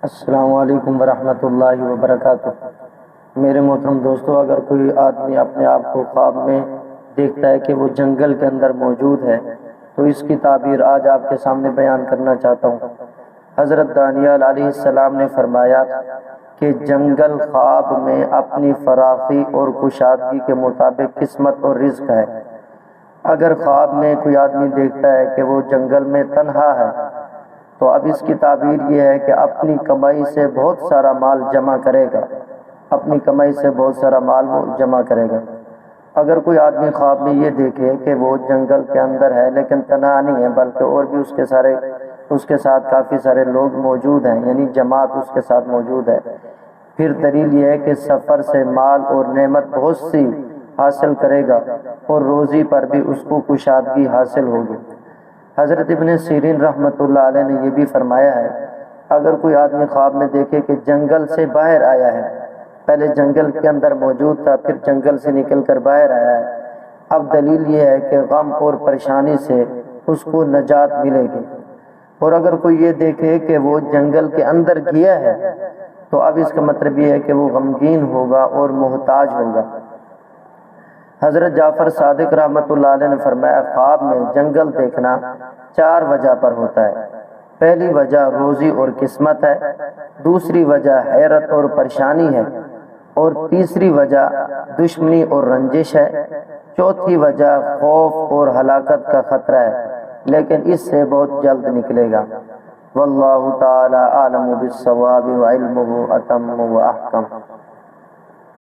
السلام علیکم ورحمۃ اللہ وبرکاتہ۔ میرے محترم دوستو، اگر کوئی آدمی اپنے آپ کو خواب میں دیکھتا ہے کہ وہ جنگل کے اندر موجود ہے تو اس کی تعبیر آج آپ کے سامنے بیان کرنا چاہتا ہوں۔ حضرت دانیال علیہ السلام نے فرمایا کہ جنگل خواب میں اپنی فراخی اور کشادگی کے مطابق قسمت اور رزق ہے۔ اگر خواب میں کوئی آدمی دیکھتا ہے کہ وہ جنگل میں تنہا ہے تو اب اس کی تعبیر یہ ہے کہ اپنی کمائی سے بہت سارا مال جمع کرے گا، اپنی کمائی سے بہت سارا مال وہ جمع کرے گا۔ اگر کوئی آدمی خواب میں یہ دیکھے کہ وہ جنگل کے اندر ہے لیکن تنہا نہیں ہے بلکہ اور بھی اس کے ساتھ کافی سارے لوگ موجود ہیں، یعنی جماعت اس کے ساتھ موجود ہے، پھر دلیل یہ ہے کہ سفر سے مال اور نعمت بہت سی حاصل کرے گا اور روزی پر بھی اس کو کشادگی حاصل ہوگی۔ حضرت ابن سیرین رحمۃ اللہ علیہ نے یہ بھی فرمایا ہے، اگر کوئی آدمی خواب میں دیکھے کہ جنگل سے باہر آیا ہے، پہلے جنگل کے اندر موجود تھا پھر جنگل سے نکل کر باہر آیا ہے، اب دلیل یہ ہے کہ غم اور پریشانی سے اس کو نجات ملے گی۔ اور اگر کوئی یہ دیکھے کہ وہ جنگل کے اندر گیا ہے تو اب اس کا مطلب یہ ہے کہ وہ غمگین ہوگا اور محتاج ہوگا۔ حضرت جعفر صادق رحمۃ اللہ علیہ نے فرمایا، خواب میں جنگل دیکھنا 4 وجہ پر ہوتا ہے۔ پہلی وجہ روزی اور قسمت ہے، دوسری وجہ حیرت اور پریشانی ہے، اور تیسری وجہ دشمنی اور رنجش ہے، چوتھی وجہ خوف اور ہلاکت کا خطرہ ہے لیکن اس سے بہت جلد نکلے گا۔ واللہ تعالی عالم بالصواب وعلمہ اتم واحکم۔